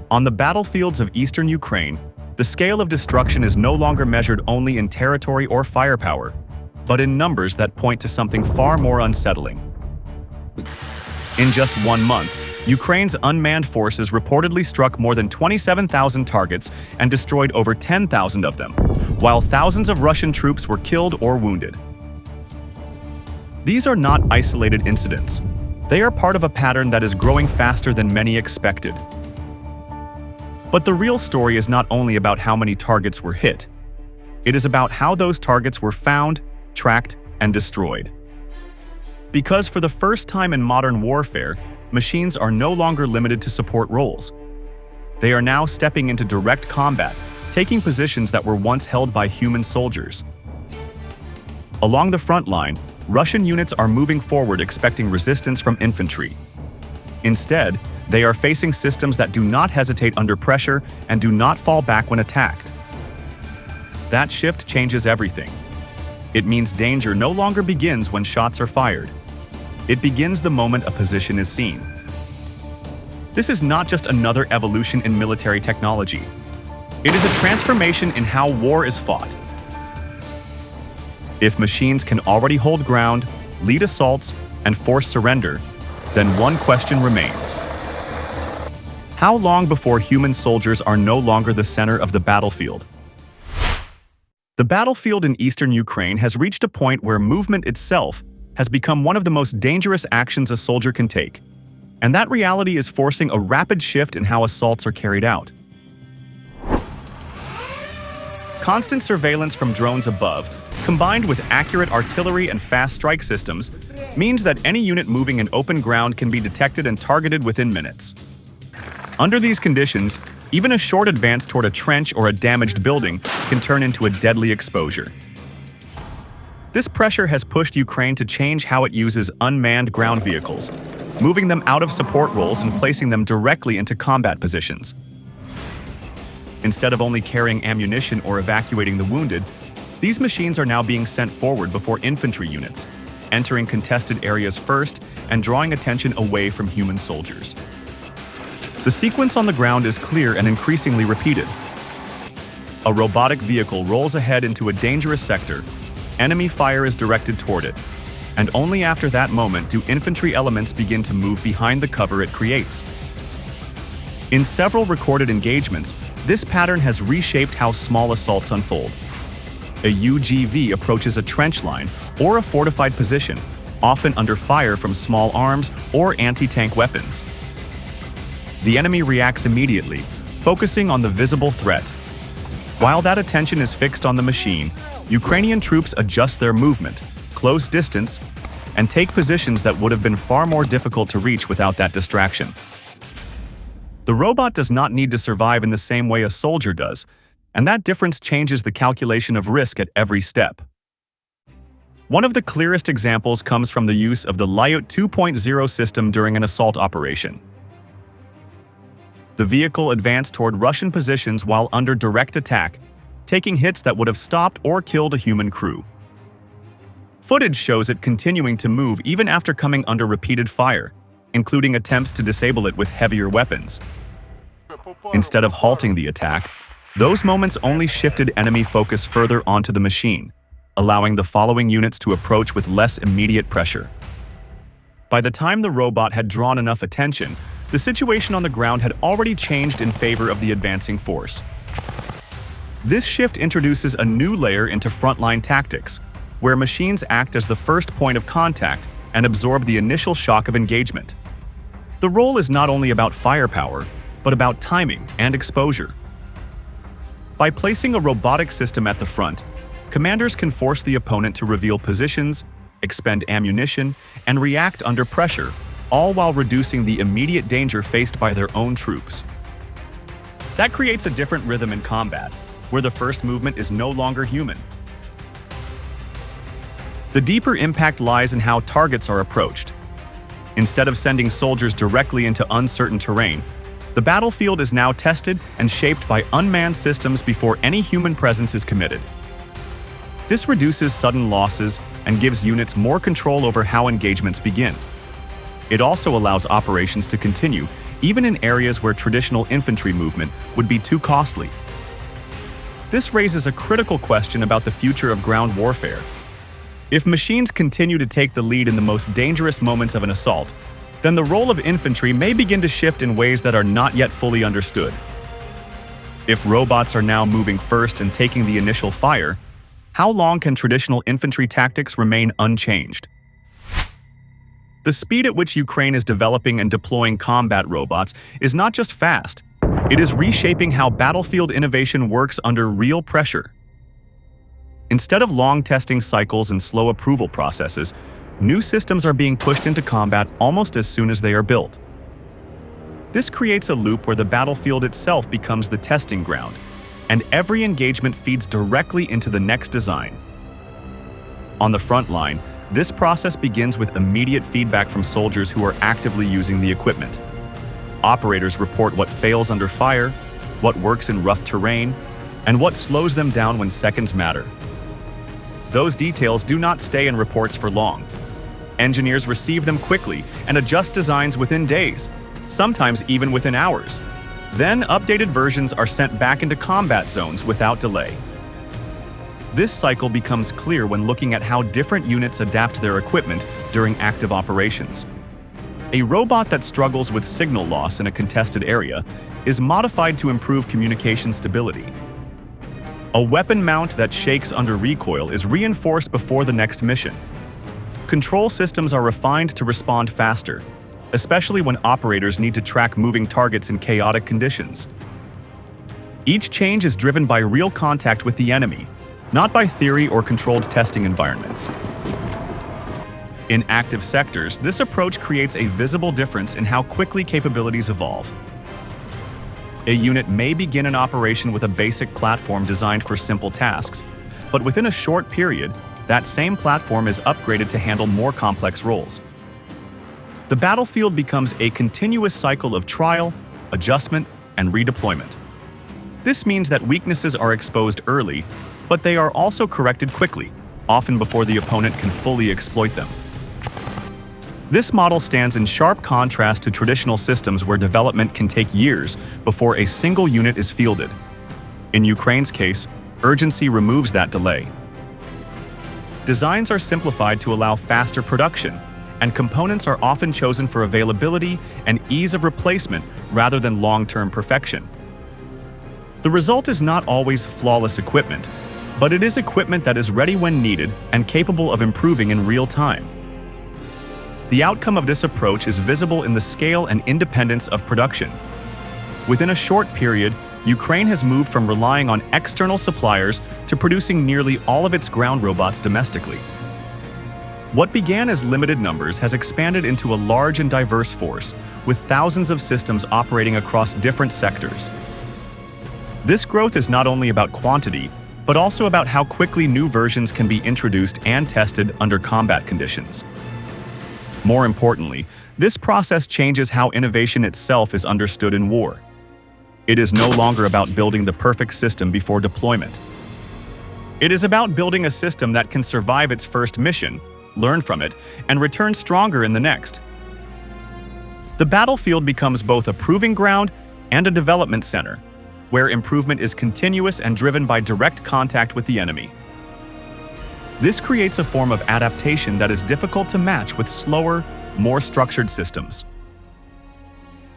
On the battlefields of eastern Ukraine, the scale of destruction is no longer measured only in territory or firepower, but in numbers that point to something far more unsettling. In just 1 month, Ukraine's unmanned forces reportedly struck more than 27,000 targets and destroyed over 10,000 of them, while thousands of Russian troops were killed or wounded. These are not isolated incidents. They are part of a pattern that is growing faster than many expected. But the real story is not only about how many targets were hit. It is about how those targets were found, tracked, and destroyed. Because for the first time in modern warfare, machines are no longer limited to support roles. They are now stepping into direct combat, taking positions that were once held by human soldiers. Along the front line, Russian units are moving forward expecting resistance from infantry. Instead, they are facing systems that do not hesitate under pressure and do not fall back when attacked. That shift changes everything. It means danger no longer begins when shots are fired. It begins the moment a position is seen. This is not just another evolution in military technology. It is a transformation in how war is fought. If machines can already hold ground, lead assaults, and force surrender, then one question remains. How long before human soldiers are no longer the center of the battlefield? The battlefield in eastern Ukraine has reached a point where movement itself has become one of the most dangerous actions a soldier can take, and that reality is forcing a rapid shift in how assaults are carried out. Constant surveillance from drones above, combined with accurate artillery and fast strike systems, means that any unit moving in open ground can be detected and targeted within minutes. Under these conditions, even a short advance toward a trench or a damaged building can turn into a deadly exposure. This pressure has pushed Ukraine to change how it uses unmanned ground vehicles, moving them out of support roles and placing them directly into combat positions. Instead of only carrying ammunition or evacuating the wounded, these machines are now being sent forward before infantry units, entering contested areas first and drawing attention away from human soldiers. The sequence on the ground is clear and increasingly repeated. A robotic vehicle rolls ahead into a dangerous sector. Enemy fire is directed toward it, and only after that moment do infantry elements begin to move behind the cover it creates. In several recorded engagements, this pattern has reshaped how small assaults unfold. A UGV approaches a trench line or a fortified position, often under fire from small arms or anti-tank weapons. The enemy reacts immediately, focusing on the visible threat. While that attention is fixed on the machine, Ukrainian troops adjust their movement, close distance, and take positions that would have been far more difficult to reach without that distraction. The robot does not need to survive in the same way a soldier does, and that difference changes the calculation of risk at every step. One of the clearest examples comes from the use of the Lyot 2.0 system during an assault operation. The vehicle advanced toward Russian positions while under direct attack, taking hits that would have stopped or killed a human crew. Footage shows it continuing to move even after coming under repeated fire, including attempts to disable it with heavier weapons. Instead of halting the attack, those moments only shifted enemy focus further onto the machine, allowing the following units to approach with less immediate pressure. By the time the robot had drawn enough attention, the situation on the ground had already changed in favor of the advancing force. This shift introduces a new layer into frontline tactics, where machines act as the first point of contact and absorb the initial shock of engagement. The role is not only about firepower, but about timing and exposure. By placing a robotic system at the front, commanders can force the opponent to reveal positions, expend ammunition, and react under pressure, all while reducing the immediate danger faced by their own troops. That creates a different rhythm in combat, where the first movement is no longer human. The deeper impact lies in how targets are approached. Instead of sending soldiers directly into uncertain terrain, the battlefield is now tested and shaped by unmanned systems before any human presence is committed. This reduces sudden losses and gives units more control over how engagements begin. It also allows operations to continue even in areas where traditional infantry movement would be too costly. This raises a critical question about the future of ground warfare. If machines continue to take the lead in the most dangerous moments of an assault, then the role of infantry may begin to shift in ways that are not yet fully understood. If robots are now moving first and taking the initial fire, how long can traditional infantry tactics remain unchanged? The speed at which Ukraine is developing and deploying combat robots is not just fast, it is reshaping how battlefield innovation works under real pressure. Instead of long testing cycles and slow approval processes, new systems are being pushed into combat almost as soon as they are built. This creates a loop where the battlefield itself becomes the testing ground, and every engagement feeds directly into the next design. On the front line, this process begins with immediate feedback from soldiers who are actively using the equipment. Operators report what fails under fire, what works in rough terrain, and what slows them down when seconds matter. Those details do not stay in reports for long. Engineers receive them quickly and adjust designs within days, sometimes even within hours. Then updated versions are sent back into combat zones without delay. This cycle becomes clear when looking at how different units adapt their equipment during active operations. A robot that struggles with signal loss in a contested area is modified to improve communication stability. A weapon mount that shakes under recoil is reinforced before the next mission. Control systems are refined to respond faster, especially when operators need to track moving targets in chaotic conditions. Each change is driven by real contact with the enemy, not by theory or controlled testing environments. In active sectors, this approach creates a visible difference in how quickly capabilities evolve. A unit may begin an operation with a basic platform designed for simple tasks, but within a short period, that same platform is upgraded to handle more complex roles. The battlefield becomes a continuous cycle of trial, adjustment, and redeployment. This means that weaknesses are exposed early, but they are also corrected quickly, often before the opponent can fully exploit them. This model stands in sharp contrast to traditional systems where development can take years before a single unit is fielded. In Ukraine's case, urgency removes that delay. Designs are simplified to allow faster production, and components are often chosen for availability and ease of replacement rather than long-term perfection. The result is not always flawless equipment, but it is equipment that is ready when needed and capable of improving in real time. The outcome of this approach is visible in the scale and independence of production. Within a short period, Ukraine has moved from relying on external suppliers to producing nearly all of its ground robots domestically. What began as limited numbers has expanded into a large and diverse force, with thousands of systems operating across different sectors. This growth is not only about quantity, but also about how quickly new versions can be introduced and tested under combat conditions. More importantly, this process changes how innovation itself is understood in war. It is no longer about building the perfect system before deployment. It is about building a system that can survive its first mission, learn from it, and return stronger in the next. The battlefield becomes both a proving ground and a development center, where improvement is continuous and driven by direct contact with the enemy. This creates a form of adaptation that is difficult to match with slower, more structured systems.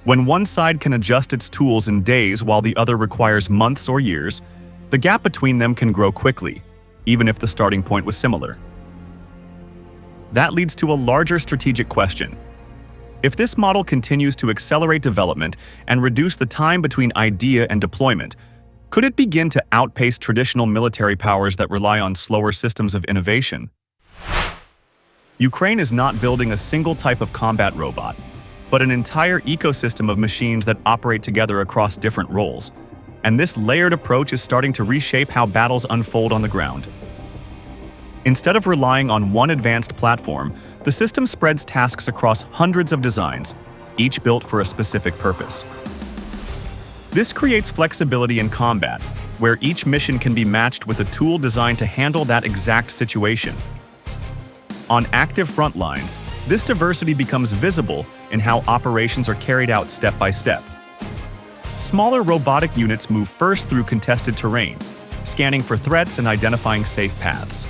When one side can adjust its tools in days while the other requires months or years, the gap between them can grow quickly, even if the starting point was similar. That leads to a larger strategic question. If this model continues to accelerate development and reduce the time between idea and deployment, could it begin to outpace traditional military powers that rely on slower systems of innovation? Ukraine is not building a single type of combat robot, but an entire ecosystem of machines that operate together across different roles. And this layered approach is starting to reshape how battles unfold on the ground. Instead of relying on one advanced platform, the system spreads tasks across hundreds of designs, each built for a specific purpose. This creates flexibility in combat, where each mission can be matched with a tool designed to handle that exact situation. On active front lines, This diversity becomes visible in how operations are carried out step by step. Smaller robotic units move first through contested terrain, scanning for threats and identifying safe paths.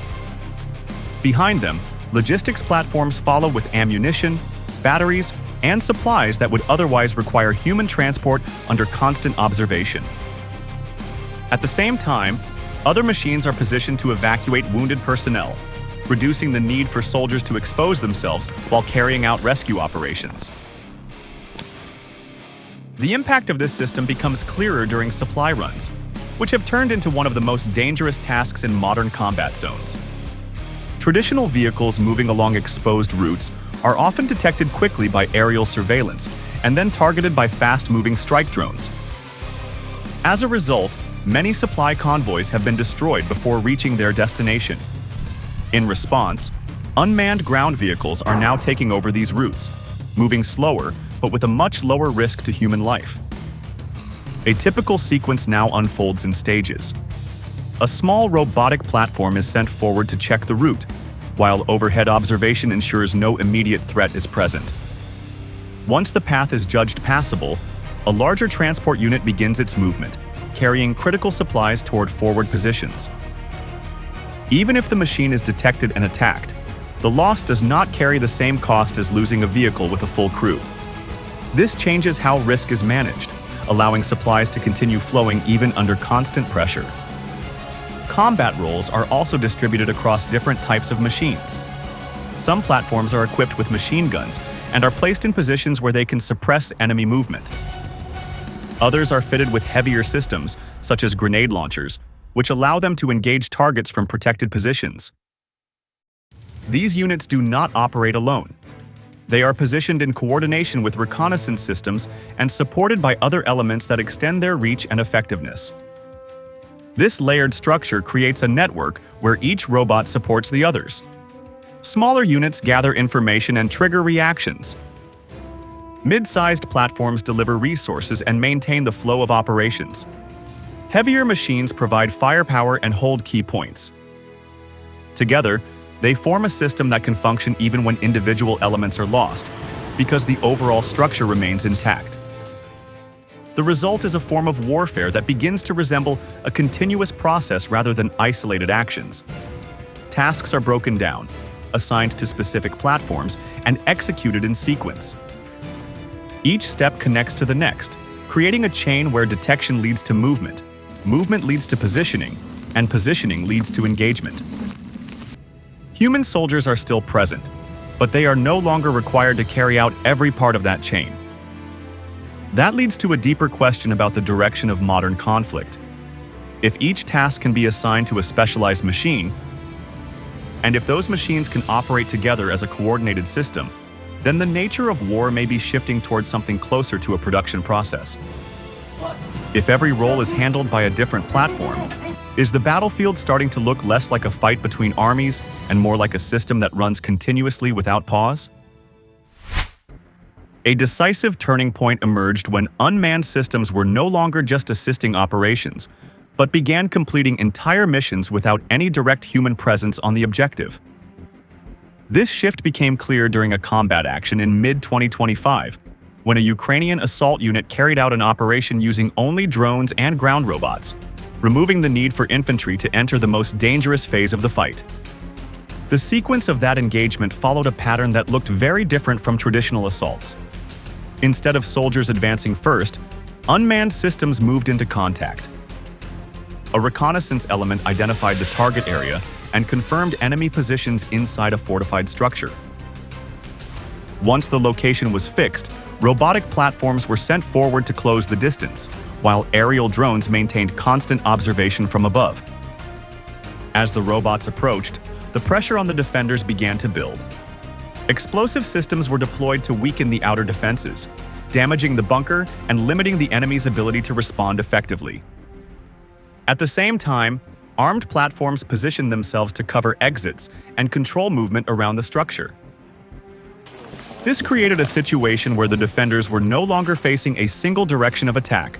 Behind them, logistics platforms follow with ammunition, batteries, and supplies that would otherwise require human transport under constant observation. At the same time, other machines are positioned to evacuate wounded personnel, reducing the need for soldiers to expose themselves while carrying out rescue operations. The impact of this system becomes clearer during supply runs, which have turned into one of the most dangerous tasks in modern combat zones. Traditional vehicles moving along exposed routes are often detected quickly by aerial surveillance and then targeted by fast-moving strike drones. As a result, many supply convoys have been destroyed before reaching their destination. In response, unmanned ground vehicles are now taking over these routes, moving slower but with a much lower risk to human life. A typical sequence now unfolds in stages. A small robotic platform is sent forward to check the route, while overhead observation ensures no immediate threat is present. Once the path is judged passable, a larger transport unit begins its movement, carrying critical supplies toward forward positions. Even if the machine is detected and attacked, the loss does not carry the same cost as losing a vehicle with a full crew. This changes how risk is managed, allowing supplies to continue flowing even under constant pressure. Combat roles are also distributed across different types of machines. Some platforms are equipped with machine guns and are placed in positions where they can suppress enemy movement. Others are fitted with heavier systems, such as grenade launchers, which allow them to engage targets from protected positions. These units do not operate alone. They are positioned in coordination with reconnaissance systems and supported by other elements that extend their reach and effectiveness. This layered structure creates a network where each robot supports the others. Smaller units gather information and trigger reactions. Mid-sized platforms deliver resources and maintain the flow of operations. Heavier machines provide firepower and hold key points. Together, they form a system that can function even when individual elements are lost, because the overall structure remains intact. The result is a form of warfare that begins to resemble a continuous process rather than isolated actions. Tasks are broken down, assigned to specific platforms, and executed in sequence. Each step connects to the next, creating a chain where detection leads to movement, movement leads to positioning, and positioning leads to engagement. Human soldiers are still present, but they are no longer required to carry out every part of that chain. That leads to a deeper question about the direction of modern conflict. If each task can be assigned to a specialized machine, and if those machines can operate together as a coordinated system, then the nature of war may be shifting towards something closer to a production process. If every role is handled by a different platform, is the battlefield starting to look less like a fight between armies and more like a system that runs continuously without pause? A decisive turning point emerged when unmanned systems were no longer just assisting operations, but began completing entire missions without any direct human presence on the objective. This shift became clear during a combat action in mid-2025, when a Ukrainian assault unit carried out an operation using only drones and ground robots, removing the need for infantry to enter the most dangerous phase of the fight. The sequence of that engagement followed a pattern that looked very different from traditional assaults. Instead of soldiers advancing first, unmanned systems moved into contact. A reconnaissance element identified the target area and confirmed enemy positions inside a fortified structure. Once the location was fixed, robotic platforms were sent forward to close the distance, while aerial drones maintained constant observation from above. As the robots approached, the pressure on the defenders began to build. Explosive systems were deployed to weaken the outer defenses, damaging the bunker and limiting the enemy's ability to respond effectively. At the same time, armed platforms positioned themselves to cover exits and control movement around the structure. This created a situation where the defenders were no longer facing a single direction of attack,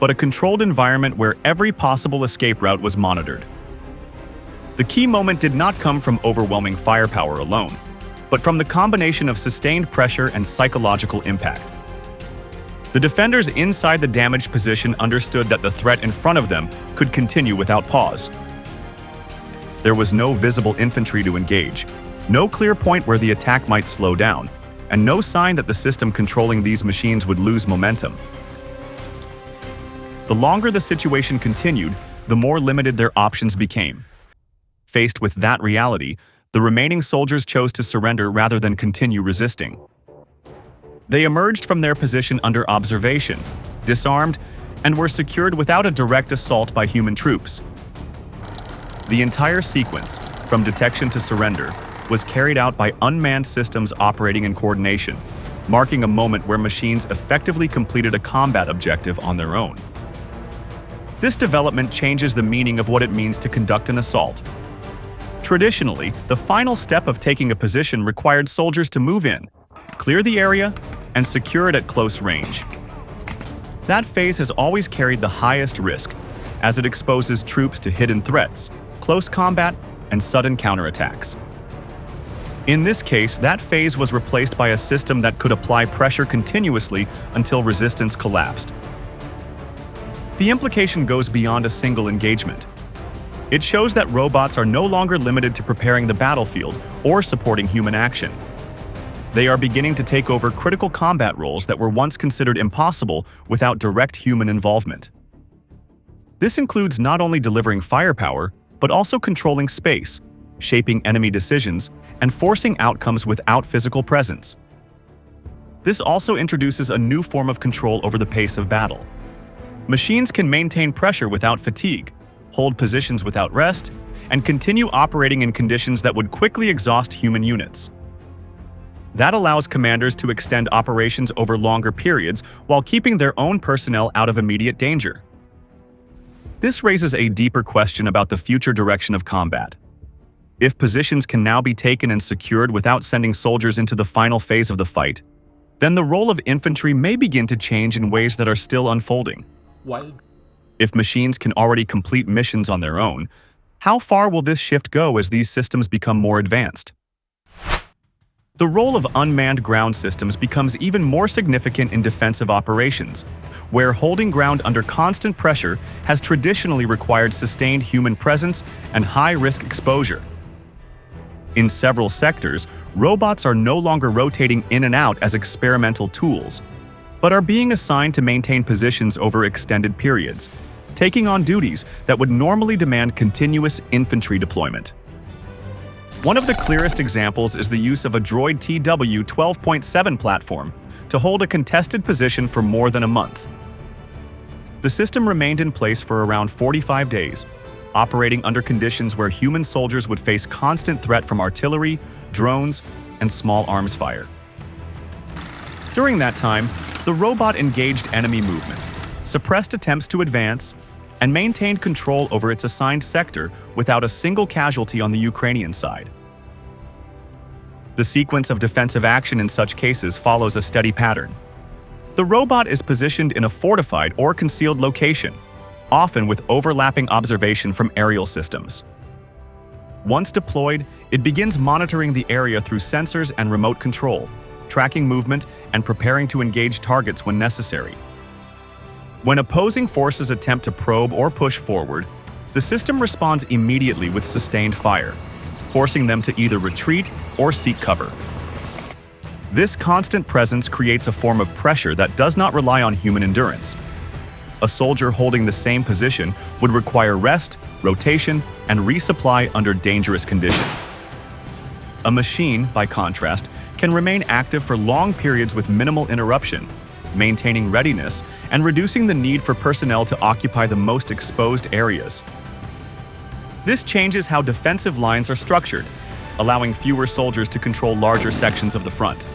but a controlled environment where every possible escape route was monitored. The key moment did not come from overwhelming firepower alone. but from the combination of sustained pressure and psychological impact. The defenders inside the damaged position understood that the threat in front of them could continue without pause. There was no visible infantry to engage, no clear point where the attack might slow down, and no sign that the system controlling these machines would lose momentum. The longer the situation continued, the more limited their options became. Faced with that reality, the remaining soldiers chose to surrender rather than continue resisting. They emerged from their position under observation, disarmed, and were secured without a direct assault by human troops. The entire sequence, from detection to surrender, was carried out by unmanned systems operating in coordination, marking a moment where machines effectively completed a combat objective on their own. This development changes the meaning of what it means to conduct an assault. Traditionally, the final step of taking a position required soldiers to move in, clear the area, and secure it at close range. That phase has always carried the highest risk, as it exposes troops to hidden threats, close combat, and sudden counterattacks. In this case, that phase was replaced by a system that could apply pressure continuously until resistance collapsed. The implication goes beyond a single engagement. It shows that robots are no longer limited to preparing the battlefield or supporting human action. They are beginning to take over critical combat roles that were once considered impossible without direct human involvement. This includes not only delivering firepower, but also controlling space, shaping enemy decisions, and forcing outcomes without physical presence. This also introduces a new form of control over the pace of battle. Machines can maintain pressure without fatigue, hold positions without rest, and continue operating in conditions that would quickly exhaust human units. That allows commanders to extend operations over longer periods while keeping their own personnel out of immediate danger. This raises a deeper question about the future direction of combat. If positions can now be taken and secured without sending soldiers into the final phase of the fight, then the role of infantry may begin to change in ways that are still unfolding. If machines can already complete missions on their own, how far will this shift go as these systems become more advanced? The role of unmanned ground systems becomes even more significant in defensive operations, where holding ground under constant pressure has traditionally required sustained human presence and high-risk exposure. In several sectors, robots are no longer rotating in and out as experimental tools, but are being assigned to maintain positions over extended periods, taking on duties that would normally demand continuous infantry deployment. One of the clearest examples is the use of a Droid TW-12.7 platform to hold a contested position for more than a month. The system remained in place for around 45 days, operating under conditions where human soldiers would face constant threat from artillery, drones, and small arms fire. During that time, the robot engaged enemy movement, suppressed attempts to advance, and maintained control over its assigned sector without a single casualty on the Ukrainian side. The sequence of defensive action in such cases follows a steady pattern. The robot is positioned in a fortified or concealed location, often with overlapping observation from aerial systems. Once deployed, it begins monitoring the area through sensors and remote control, tracking movement and preparing to engage targets when necessary. When opposing forces attempt to probe or push forward, the system responds immediately with sustained fire, forcing them to either retreat or seek cover. This constant presence creates a form of pressure that does not rely on human endurance. A soldier holding the same position would require rest, rotation, and resupply under dangerous conditions. A machine, by contrast, can remain active for long periods with minimal interruption, maintaining readiness and reducing the need for personnel to occupy the most exposed areas. This changes how defensive lines are structured, allowing fewer soldiers to control larger sections of the front.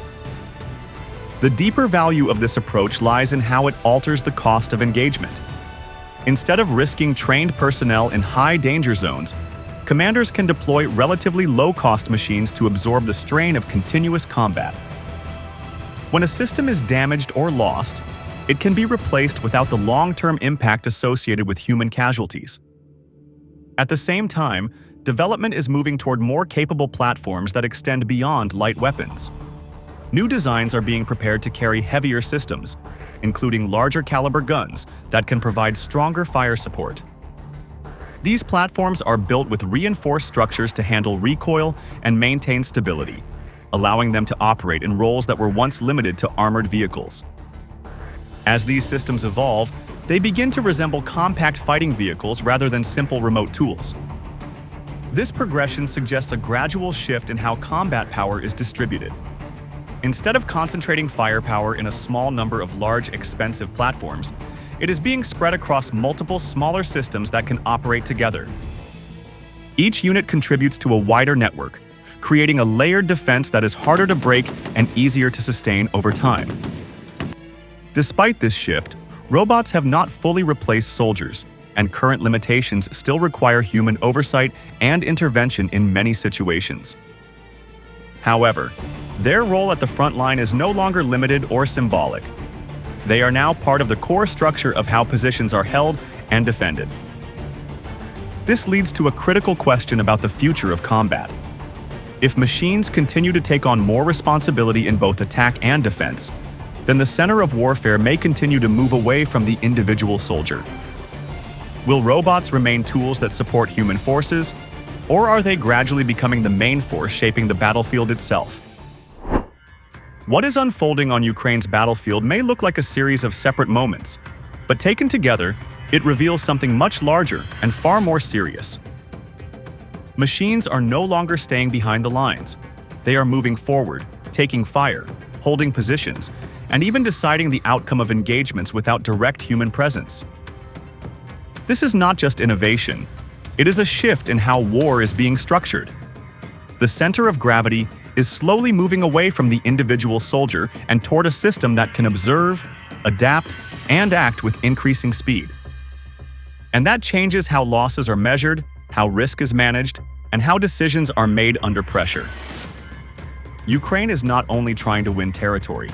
The deeper value of this approach lies in how it alters the cost of engagement. Instead of risking trained personnel in high danger zones, commanders can deploy relatively low-cost machines to absorb the strain of continuous combat. When a system is damaged or lost, it can be replaced without the long-term impact associated with human casualties. At the same time, development is moving toward more capable platforms that extend beyond light weapons. New designs are being prepared to carry heavier systems, including larger caliber guns that can provide stronger fire support. These platforms are built with reinforced structures to handle recoil and maintain stability, allowing them to operate in roles that were once limited to armored vehicles. As these systems evolve, they begin to resemble compact fighting vehicles rather than simple remote tools. This progression suggests a gradual shift in how combat power is distributed. Instead of concentrating firepower in a small number of large, expensive platforms, it is being spread across multiple smaller systems that can operate together. Each unit contributes to a wider network, creating a layered defense that is harder to break and easier to sustain over time. Despite this shift, robots have not fully replaced soldiers, and current limitations still require human oversight and intervention in many situations. However, their role at the front line is no longer limited or symbolic. They are now part of the core structure of how positions are held and defended. This leads to a critical question about the future of combat. If machines continue to take on more responsibility in both attack and defense, then the center of warfare may continue to move away from the individual soldier. Will robots remain tools that support human forces, or are they gradually becoming the main force shaping the battlefield itself? What is unfolding on Ukraine's battlefield may look like a series of separate moments, but taken together, it reveals something much larger and far more serious. Machines are no longer staying behind the lines. They are moving forward, taking fire, holding positions, and even deciding the outcome of engagements without direct human presence. This is not just innovation, it is a shift in how war is being structured. The center of gravity is slowly moving away from the individual soldier and toward a system that can observe, adapt, and act with increasing speed. And that changes how losses are measured, how risk is managed, and how decisions are made under pressure. Ukraine is not only trying to win territory,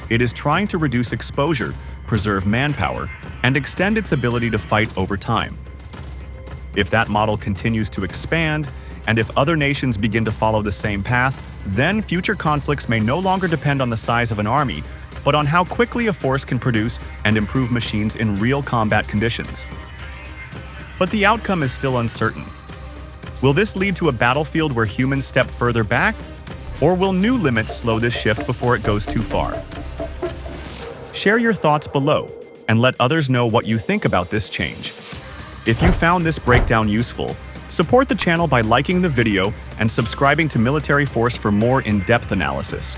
it is trying to reduce exposure, preserve manpower, and extend its ability to fight over time. If that model continues to expand, and if other nations begin to follow the same path, then future conflicts may no longer depend on the size of an army, but on how quickly a force can produce and improve machines in real combat conditions. But the outcome is still uncertain. Will this lead to a battlefield where humans step further back, or will new limits slow this shift before it goes too far? Share your thoughts below, and let others know what you think about this change. If you found this breakdown useful, support the channel by liking the video and subscribing to Military Force for more in-depth analysis.